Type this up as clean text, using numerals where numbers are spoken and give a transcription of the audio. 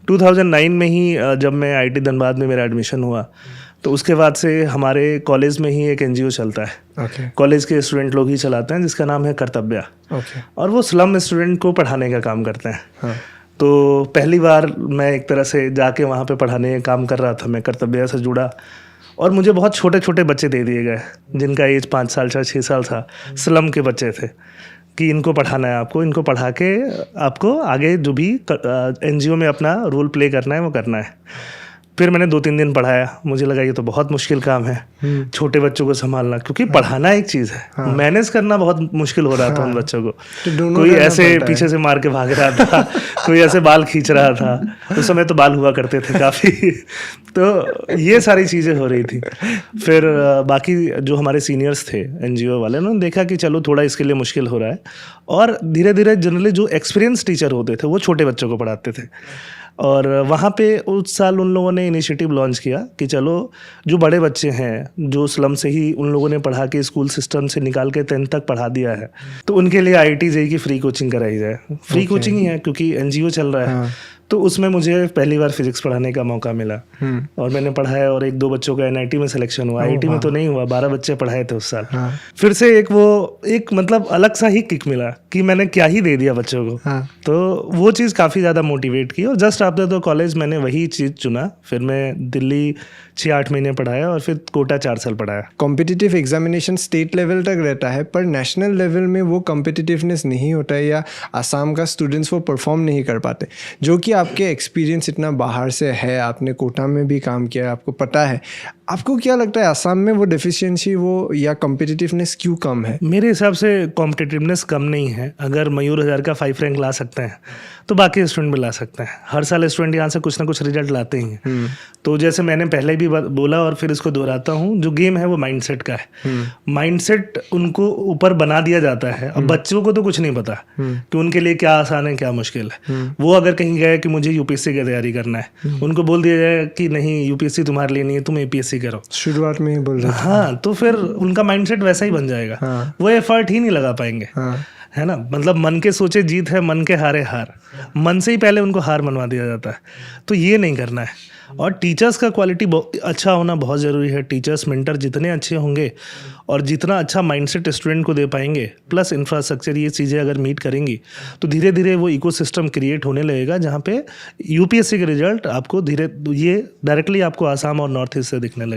2009 में ही जब मैं आईटी धनबाद में मेरा एडमिशन हुआ, तो उसके बाद से हमारे कॉलेज में ही एक एनजीओ चलता है। कॉलेज के स्टूडेंट लोग ही चलाते हैं, जिसका नाम है कर्तव्य। और वो स्लम स्टूडेंट को पढ़ाने का काम करते हैं। तो पहली बार मैं एक तरह से जाके वहाँ पे पढ़ाने का काम कर रहा था, मैं कर्तव्य से जुड़ा, और मुझे बहुत छोटे छोटे बच्चे दे दिए गए जिनका एज 5 साल या 6 साल था। स्लम के बच्चे थे कि इनको पढ़ाना है आपको, इनको पढ़ा के आपको आगे जो भी एनजीओ में अपना रोल प्ले करना है वो करना है। फिर मैंने 2-3 दिन पढ़ाया, मुझे लगा ये तो बहुत मुश्किल काम है, छोटे बच्चों को संभालना, क्योंकि पढ़ाना एक चीज़ है, मैनेज करना बहुत मुश्किल हो रहा था उन बच्चों को। कोई ऐसे पीछे से मार के भाग रहा था, कोई ऐसे बाल खींच रहा था, उस समय तो बाल हुआ करते थे काफ़ी। तो ये सारी चीज़ें हो रही थी। फिर बाकी जो हमारे सीनियर्स थे एनजीओ वाले, उन्होंने देखा कि चलो थोड़ा इसके लिए मुश्किल हो रहा है, और धीरे धीरे जनरली जो एक्सपीरियंस टीचर होते थे वो छोटे बच्चों को पढ़ाते थे। और वहाँ पे उस साल उन लोगों ने इनिशिएटिव लॉन्च किया कि चलो जो बड़े बच्चे हैं, जो स्लम से ही उन लोगों ने पढ़ा के स्कूल सिस्टम से निकाल के 10th तक पढ़ा दिया है, तो उनके लिए IIT JEE की फ्री कोचिंग कराई जाए। फ्री कोचिंग ही है क्योंकि एनजीओ चल रहा है। तो उसमें मुझे पहली बार फिजिक्स पढ़ाने का मौका मिला, और मैंने पढ़ाया, और 1-2 बच्चों का NIT में सिलेक्शन हुआ। IIT में तो नहीं हुआ, 12 बच्चे पढ़ाए थे उस साल। फिर से एक मतलब अलग सा ही किक मिला कि मैंने क्या ही दे दिया बच्चों को। तो वो चीज़ काफ़ी ज़्यादा मोटिवेट की, और जस्ट आफ्टर द कॉलेज मैंने वही चीज़ चुना। फिर मैं दिल्ली 6-8 महीने पढ़ाया, और फिर कोटा 4 साल पढ़ाया। कॉम्पिटिटिव एग्जामिनेशन स्टेट लेवल तक रहता है, पर नेशनल लेवल में वो कॉम्पिटिटिवनेस नहीं होता है, या आसाम का स्टूडेंट्स वो परफॉर्म नहीं कर पाते, जो कि आपके एक्सपीरियंस इतना बाहर से है, आपने कोटा में भी काम किया है, आपको पता है। आपको क्या लगता है आसाम में वो डेफिशिएंसी वो या कॉम्पिटिटिवनेस क्यों कम है? मेरे हिसाब से कॉम्पिटिटिवनेस कम नहीं है। अगर मयूर हज़ार का 5 रैंक ला सकते हैं तो बाकी स्टूडेंट भी ला सकते हैं। हर साल स्टूडेंट यहाँ से कुछ ना कुछ रिजल्ट लाते ही हैं। तो जैसे मैंने पहले भी बोला और फिर इसको दोहराता हूँ, जो गेम है वो माइंडसेट का है। माइंडसेट उनको ऊपर बना दिया जाता है। अब बच्चों को तो कुछ नहीं पता कि उनके लिए क्या आसान है क्या मुश्किल है। वो अगर कहीं गए कि मुझे यूपीएससी की तैयारी करना है, उनको बोल दिया जाए कि नहीं यूपीएससी तुम्हारे लिए नहीं है, तुम APSC करो, शुरुआत में ही बोल रहे थे। हाँ, तो फिर उनका माइंडसेट वैसा ही बन जाएगा। वो एफर्ट ही नहीं लगा पाएंगे, है ना। मतलब मन के सोचे जीत है, मन के हारे हार। मन से ही पहले उनको हार मनवा दिया जाता है, तो ये नहीं करना है। और टीचर्स का क्वालिटी अच्छा होना बहुत ज़रूरी है। टीचर्स मेंटर जितने अच्छे होंगे और जितना अच्छा माइंडसेट स्टूडेंट को दे पाएंगे, प्लस इंफ्रास्ट्रक्चर, ये चीज़ें अगर मीट करेंगी, तो धीरे धीरे वो इकोसिस्टम क्रिएट होने लगेगा, जहाँ पे यूपीएससी के रिजल्ट आपको ये डायरेक्टली आपको आसाम और नॉर्थ ईस्ट से दिखने लगे।